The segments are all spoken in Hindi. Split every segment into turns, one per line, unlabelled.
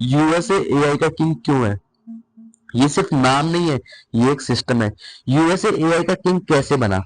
यूएसए एआई का किंग क्यों है? ये सिर्फ नाम नहीं है, ये एक सिस्टम है। यूएसए एआई का किंग कैसे बना?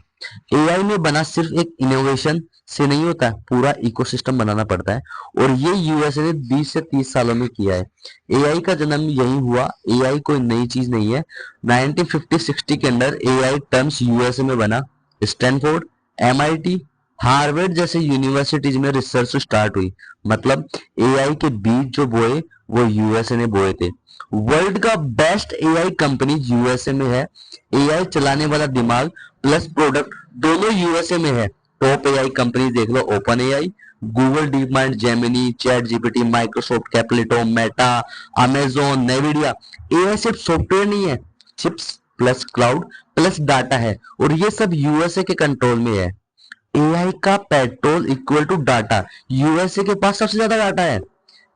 एआई में बना सिर्फ एक इनोवेशन से नहीं होता, पूरा इकोसिस्टम बनाना पड़ता है, और ये यूएसए ने 20 से 30 सालों में किया है। एआई का जन्म यही हुआ। एआई कोई नई चीज नहीं है। 1950-60 के अंदर एआई टर्म्स यूएसए में बना। स्टैनफोर्ड, एमआईटी, हार्वर्ड जैसे यूनिवर्सिटीज में रिसर्च स्टार्ट हुई। मतलब एआई के बीज जो बोए वो यूएसए ने बोए थे। वर्ल्ड का बेस्ट एआई कंपनी यूएसए में है। एआई चलाने वाला दिमाग प्लस प्रोडक्ट दोनों यूएसए में है। टॉप एआई कंपनी देख लो, Open AI, Google DeepMind, Gemini, Chat GPT, Microsoft, capital, Meta, Amazon, Nvidia. AI सिर्फ सॉफ्टवेयर नहीं है, chips plus cloud plus data है, और ये सब यूएसए के कंट्रोल में है। एआई का petrol equal to data. USA के पास सबसे ज्यादा डाटा है।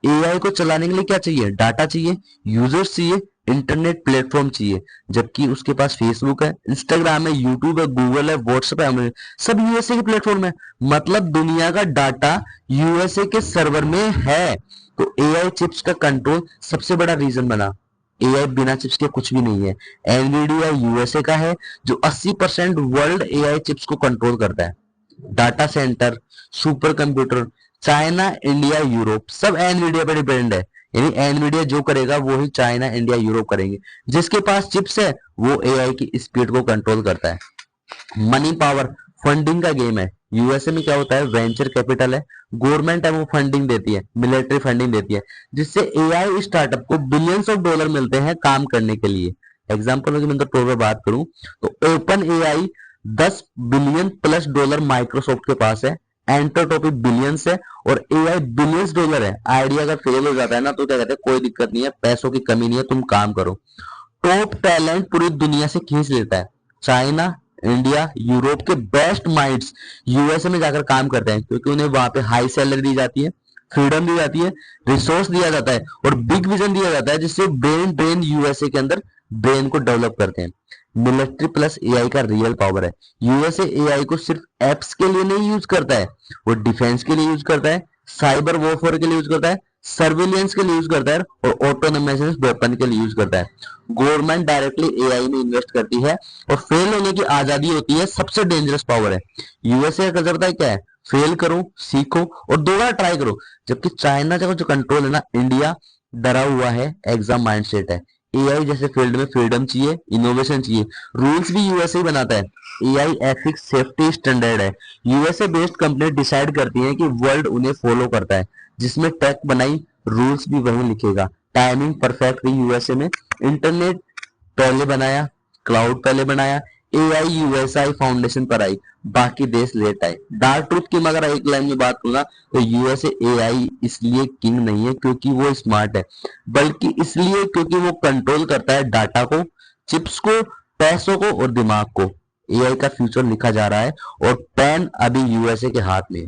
एआई को चलाने के लिए क्या चाहिए? डाटा चाहिए, यूजर्स चाहिए, इंटरनेट प्लेटफॉर्म चाहिए। जबकि उसके पास फेसबुक है, इंस्टाग्राम है, यूट्यूब है, गूगल है, व्हाट्सएप है, सब यूएसए के प्लेटफॉर्म है। मतलब दुनिया का डाटा यूएसए के सर्वर में है। तो एआई चिप्स का कंट्रोल सबसे बड़ा रीजन बना। एआई बिना चिप्स के कुछ भी नहीं है। एनवीडिया यूएसए का है, जो 80% वर्ल्ड एआई चिप्स को कंट्रोल करता है। Data centre, super computer, China, India, Europe, सब एनवीडिया पे डिपेंड है। यानी एनवीडिया जो करेगा वो ही चाइना, इंडिया, यूरोप करेंगे। जिसके पास चिप्स है वो एआई की स्पीड को कंट्रोल करता है। मनी पावर, फंडिंग का गेम है। यूएसए में क्या होता है? वेंचर कैपिटल है, गवर्नमेंट है वो फंडिंग देती है, मिलिट्री फंडिंग देती है, जिससे एआई स्टार्टअप को बिलियंस ऑफ डॉलर मिलते हैं काम करने के लिए। एग्जाम्पल की मैं तौर पर बात करूं तो open AI 10 billion plus dollar Microsoft के पास है, एंटरटॉपिक बिलियंस है, और एआई बिलियंस डॉलर है। आइडिया अगर फेल हो जाता है ना तो क्या कहते हैं, कोई दिक्कत नहीं है, पैसों की कमी नहीं है, तुम काम करो। टॉप टैलेंट पूरी दुनिया से खींच लेता है। चाइना, इंडिया, यूरोप के बेस्ट माइंड्स यूएसए में जाकर काम करते हैं, क्योंकि उन्हें वहां पे हाई सैलरी दी जाती है, फ्रीडम दी जाती है, रिसोर्स दिया जाता है, और बिग विजन दिया जाता है, जिससे ब्रेन ड्रेन यूएसए के अंदर ब्रेन को डेवलप करते हैं। मिलिट्री प्लस एआई का रियल पावर है। यूएसए एआई को सिर्फ एप्स के लिए नहीं यूज करता है, वो डिफेंस के लिए यूज करता है, साइबर वॉरफेयर के लिए यूज करता है, सर्विलियंस के लिए यूज करता है, और ऑटोनोमस वेपन के लिए यूज करता है। गवर्नमेंट डायरेक्टली एआई में इन्वेस्ट करती है, और फेल होने की आजादी होती है, सबसे डेंजरस पावर है। यूएसए का कल्चर क्या है? फेल करो, सीखो, और दोबारा ट्राई करो। जबकि चाइना का जो कंट्रोल है ना, इंडिया डरा हुआ है, एग्जाम माइंडसेट है। एआई जैसे फील्ड में फ्रीडम चाहिए, इनोवेशन चाहिए, रूल्स भी यूएसए ही बनाता है। एआई एथिक्स, सेफ्टी स्टैंडर्ड है। यूएसए बेस्ड कंपनी डिसाइड करती है कि वर्ल्ड उन्हें फॉलो करता है। जिसमें टेक बनाई, रूल्स भी वही लिखेगा। टाइमिंग परफेक्ट रही यूएसए में। इंटरनेट पहले बनाया, क्लाउड पहले बनाया, एआई यूएसआई फाउंडेशन पर आई, बाकी देश लेट आए। डार्क ट्रूथ की मगर एक लाइन में बात करूंगा तो यूएसए एआई इसलिए किंग नहीं है क्योंकि वो स्मार्ट है, बल्कि इसलिए क्योंकि वो कंट्रोल करता है डाटा को, चिप्स को, पैसों को और दिमाग को। एआई का फ्यूचर लिखा जा रहा है और पेन अभी यूएसए के हाथ में है।